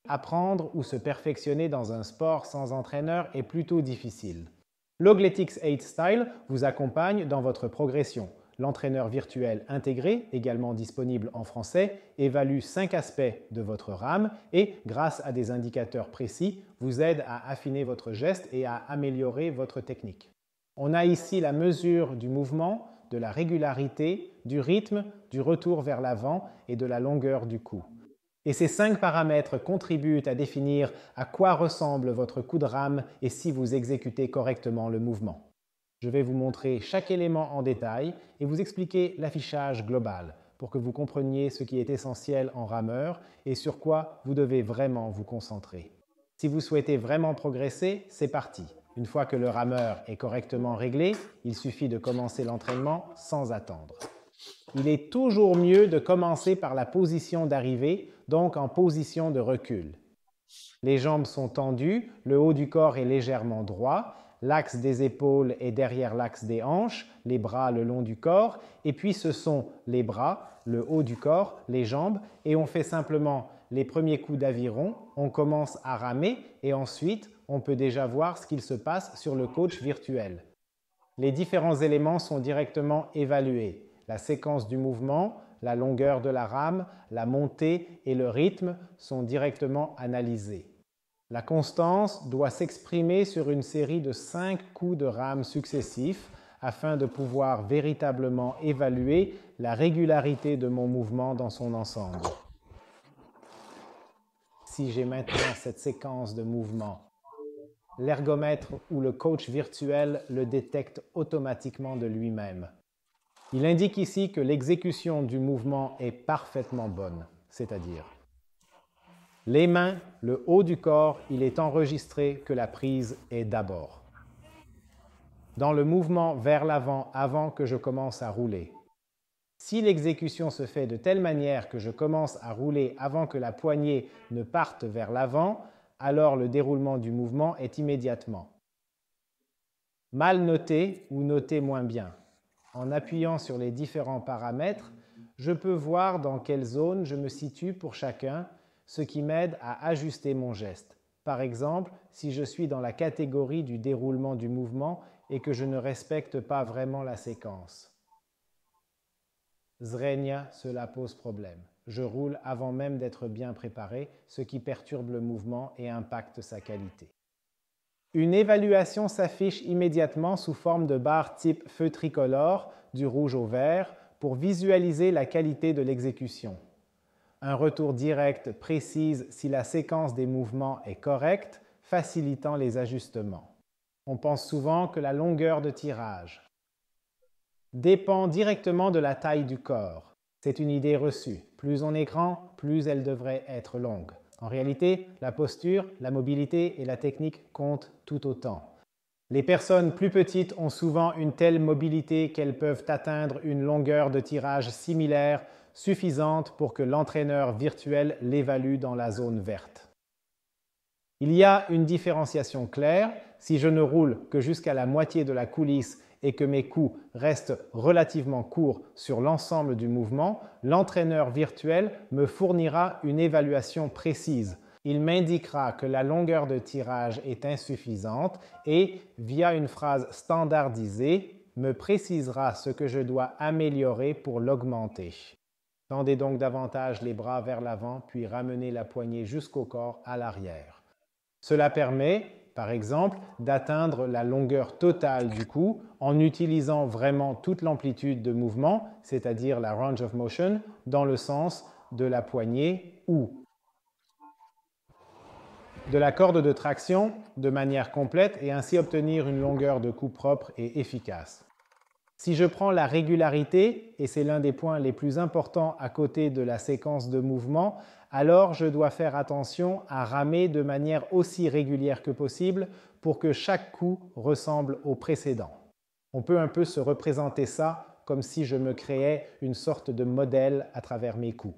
apprendre ou se perfectionner dans un sport sans entraîneur est plutôt difficile. Logletics 8 Style vous accompagne dans votre progression. L'entraîneur virtuel intégré, également disponible en français, évalue 5 aspects de votre rame et, grâce à des indicateurs précis, vous aide à affiner votre geste et à améliorer votre technique. On a ici la mesure du mouvement, de la régularité, du rythme, du retour vers l'avant et de la longueur du coup. Et ces 5 paramètres contribuent à définir à quoi ressemble votre coup de rame et si vous exécutez correctement le mouvement. Je vais vous montrer chaque élément en détail et vous expliquer l'affichage global pour que vous compreniez ce qui est essentiel en rameur et sur quoi vous devez vraiment vous concentrer. Si vous souhaitez vraiment progresser, c'est parti. Une fois que le rameur est correctement réglé, il suffit de commencer l'entraînement sans attendre. Il est toujours mieux de commencer par la position d'arrivée, donc en position de recul. Les jambes sont tendues, le haut du corps est légèrement droit, l'axe des épaules est derrière l'axe des hanches, les bras le long du corps, et puis ce sont les bras, le haut du corps, les jambes, et on fait simplement les premiers coups d'aviron, on commence à ramer, et ensuite on peut déjà voir ce qu'il se passe sur le coach virtuel. Les différents éléments sont directement évalués. La séquence du mouvement, la longueur de la rame, la montée et le rythme sont directement analysés. La constance doit s'exprimer sur une série de 5 coups de rame successifs afin de pouvoir véritablement évaluer la régularité de mon mouvement dans son ensemble. Si j'ai maintenant cette séquence de mouvement, l'ergomètre ou le coach virtuel le détecte automatiquement de lui-même. Il indique ici que l'exécution du mouvement est parfaitement bonne, c'est-à-dire les mains, le haut du corps, il est enregistré que la prise est d'abord. Dans le mouvement vers l'avant avant que je commence à rouler. Si l'exécution se fait de telle manière que je commence à rouler avant que la poignée ne parte vers l'avant, alors le déroulement du mouvement est immédiatement mal noté ou noté moins bien. En appuyant sur les différents paramètres, je peux voir dans quelle zone je me situe pour chacun, ce qui m'aide à ajuster mon geste. Par exemple, si je suis dans la catégorie du déroulement du mouvement et que je ne respecte pas vraiment la séquence. Zrenia, cela pose problème. Je roule avant même d'être bien préparé, ce qui perturbe le mouvement et impacte sa qualité. Une évaluation s'affiche immédiatement sous forme de barre type feu tricolore, du rouge au vert, pour visualiser la qualité de l'exécution. Un retour direct précise si la séquence des mouvements est correcte, facilitant les ajustements. On pense souvent que la longueur de tirage dépend directement de la taille du corps. C'est une idée reçue. Plus on est grand, plus elle devrait être longue. En réalité, la posture, la mobilité et la technique comptent tout autant. Les personnes plus petites ont souvent une telle mobilité qu'elles peuvent atteindre une longueur de tirage similaire, suffisante pour que l'entraîneur virtuel l'évalue dans la zone verte. Il y a une différenciation claire. Si je ne roule que jusqu'à la moitié de la coulisse et que mes coups restent relativement courts sur l'ensemble du mouvement, l'entraîneur virtuel me fournira une évaluation précise. Il m'indiquera que la longueur de tirage est insuffisante et, via une phrase standardisée, me précisera ce que je dois améliorer pour l'augmenter. Tendez donc davantage les bras vers l'avant, puis ramenez la poignée jusqu'au corps à l'arrière. Cela permet, par exemple, d'atteindre la longueur totale du coup en utilisant vraiment toute l'amplitude de mouvement, c'est-à-dire la range of motion, dans le sens de la poignée ou de la corde de traction de manière complète et ainsi obtenir une longueur de coup propre et efficace. Si je prends la régularité, et c'est l'un des points les plus importants à côté de la séquence de mouvement, alors je dois faire attention à ramer de manière aussi régulière que possible pour que chaque coup ressemble au précédent. On peut un peu se représenter ça comme si je me créais une sorte de modèle à travers mes coups.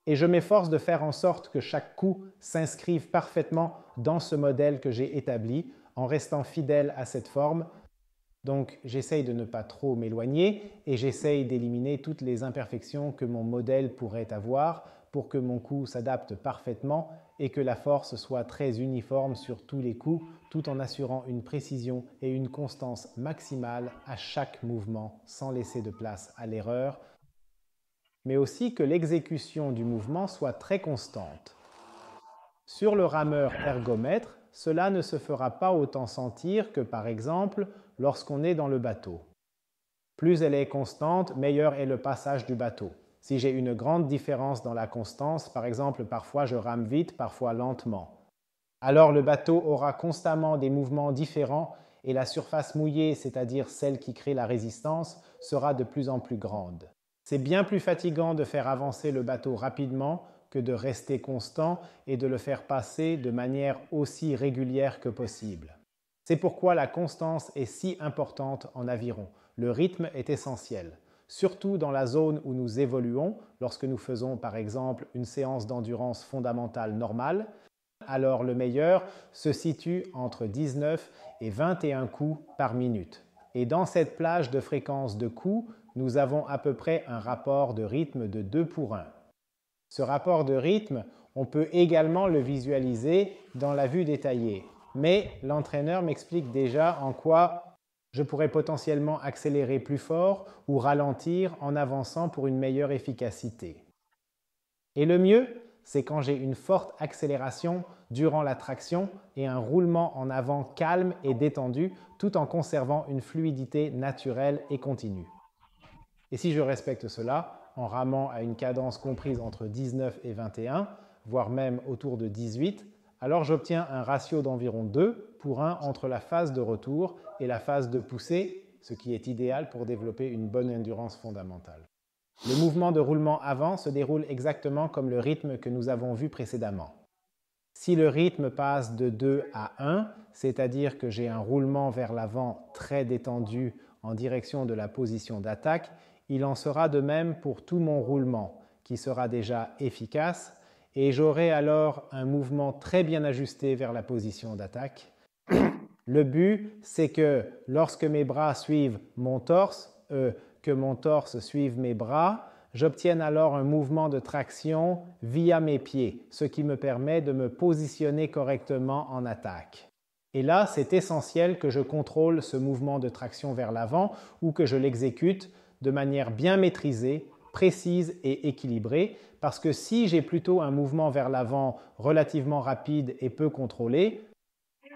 Et je m'efforce de faire en sorte que chaque coup s'inscrive parfaitement dans ce modèle que j'ai établi en restant fidèle à cette forme. Donc, j'essaye de ne pas trop m'éloigner et j'essaye d'éliminer toutes les imperfections que mon modèle pourrait avoir pour que mon coup s'adapte parfaitement et que la force soit très uniforme sur tous les coups, tout en assurant une précision et une constance maximale à chaque mouvement sans laisser de place à l'erreur, mais aussi que l'exécution du mouvement soit très constante. Sur le rameur ergomètre, cela ne se fera pas autant sentir que par exemple lorsqu'on est dans le bateau. Plus elle est constante, meilleur est le passage du bateau. Si j'ai une grande différence dans la constance, par exemple parfois je rame vite, parfois lentement, alors le bateau aura constamment des mouvements différents et la surface mouillée, c'est-à-dire celle qui crée la résistance, sera de plus en plus grande. C'est bien plus fatigant de faire avancer le bateau rapidement que de rester constant et de le faire passer de manière aussi régulière que possible. C'est pourquoi la constance est si importante en aviron. Le rythme est essentiel, surtout dans la zone où nous évoluons, lorsque nous faisons par exemple une séance d'endurance fondamentale normale. Alors le meilleur se situe entre 19 et 21 coups par minute. Et dans cette plage de fréquence de coups, nous avons à peu près un rapport de rythme de 2 pour 1. Ce rapport de rythme, on peut également le visualiser dans la vue détaillée. Mais l'entraîneur m'explique déjà en quoi je pourrais potentiellement accélérer plus fort ou ralentir en avançant pour une meilleure efficacité. Et le mieux, c'est quand j'ai une forte accélération durant la traction et un roulement en avant calme et détendu tout en conservant une fluidité naturelle et continue. Et si je respecte cela, en ramant à une cadence comprise entre 19 et 21, voire même autour de 18, alors j'obtiens un ratio d'environ 2 pour 1 entre la phase de retour et la phase de poussée, ce qui est idéal pour développer une bonne endurance fondamentale. Le mouvement de roulement avant se déroule exactement comme le rythme que nous avons vu précédemment. Si le rythme passe de 2 à 1, c'est-à-dire que j'ai un roulement vers l'avant très détendu en direction de la position d'attaque, il en sera de même pour tout mon roulement, qui sera déjà efficace, et j'aurai alors un mouvement très bien ajusté vers la position d'attaque. Le but, c'est que lorsque mes bras suivent mon torse, que mon torse suive mes bras, j'obtienne alors un mouvement de traction via mes pieds, ce qui me permet de me positionner correctement en attaque. Et là, c'est essentiel que je contrôle ce mouvement de traction vers l'avant ou que je l'exécute de manière bien maîtrisée, précise et équilibrée, parce que si j'ai plutôt un mouvement vers l'avant relativement rapide et peu contrôlé,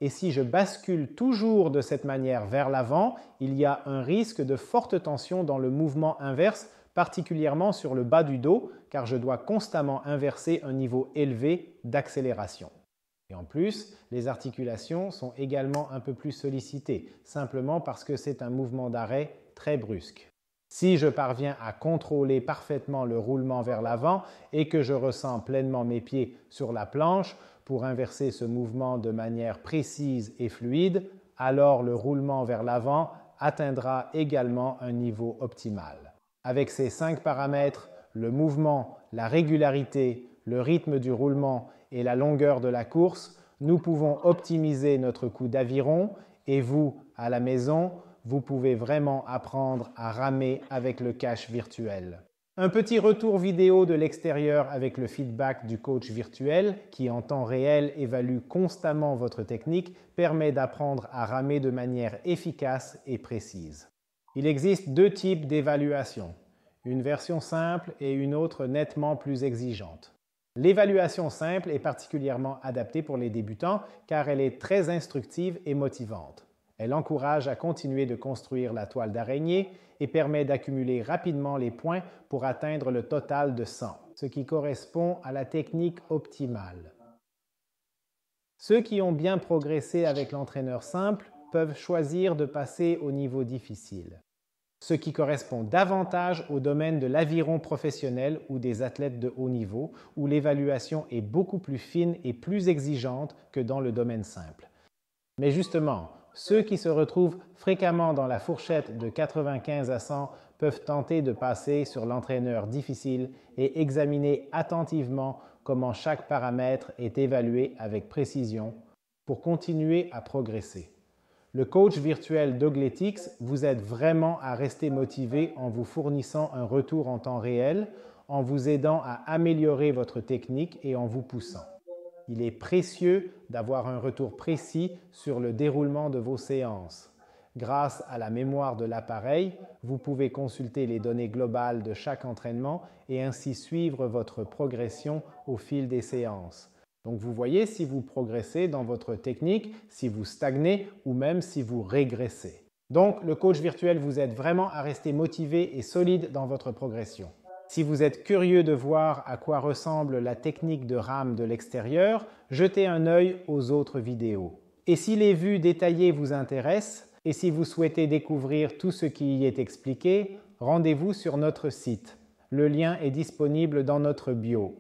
et si je bascule toujours de cette manière vers l'avant, il y a un risque de forte tension dans le mouvement inverse, particulièrement sur le bas du dos, car je dois constamment inverser un niveau élevé d'accélération. Et en plus, les articulations sont également un peu plus sollicitées, simplement parce que c'est un mouvement d'arrêt très brusque. Si je parviens à contrôler parfaitement le roulement vers l'avant et que je ressens pleinement mes pieds sur la planche pour inverser ce mouvement de manière précise et fluide, alors le roulement vers l'avant atteindra également un niveau optimal. Avec ces 5 paramètres, le mouvement, la régularité, le rythme du roulement et la longueur de la course, nous pouvons optimiser notre coup d'aviron et vous, à la maison, vous pouvez vraiment apprendre à ramer avec le cache virtuel. Un petit retour vidéo de l'extérieur avec le feedback du coach virtuel qui en temps réel évalue constamment votre technique permet d'apprendre à ramer de manière efficace et précise. Il existe 2 types d'évaluation, une version simple et une autre nettement plus exigeante. L'évaluation simple est particulièrement adaptée pour les débutants car elle est très instructive et motivante. Elle encourage à continuer de construire la toile d'araignée et permet d'accumuler rapidement les points pour atteindre le total de 100, ce qui correspond à la technique optimale. Ceux qui ont bien progressé avec l'entraîneur simple peuvent choisir de passer au niveau difficile, ce qui correspond davantage au domaine de l'aviron professionnel ou des athlètes de haut niveau, où l'évaluation est beaucoup plus fine et plus exigeante que dans le domaine simple. Mais justement, ceux qui se retrouvent fréquemment dans la fourchette de 95 à 100 peuvent tenter de passer sur l'entraîneur difficile et examiner attentivement comment chaque paramètre est évalué avec précision pour continuer à progresser. Le coach virtuel Dogletics vous aide vraiment à rester motivé en vous fournissant un retour en temps réel, en vous aidant à améliorer votre technique et en vous poussant. Il est précieux d'avoir un retour précis sur le déroulement de vos séances. Grâce à la mémoire de l'appareil, vous pouvez consulter les données globales de chaque entraînement et ainsi suivre votre progression au fil des séances. Donc vous voyez si vous progressez dans votre technique, si vous stagnez ou même si vous régressez. Donc le coach virtuel vous aide vraiment à rester motivé et solide dans votre progression. Si vous êtes curieux de voir à quoi ressemble la technique de rame de l'extérieur, jetez un œil aux autres vidéos. Et si les vues détaillées vous intéressent, et si vous souhaitez découvrir tout ce qui y est expliqué, rendez-vous sur notre site. Le lien est disponible dans notre bio.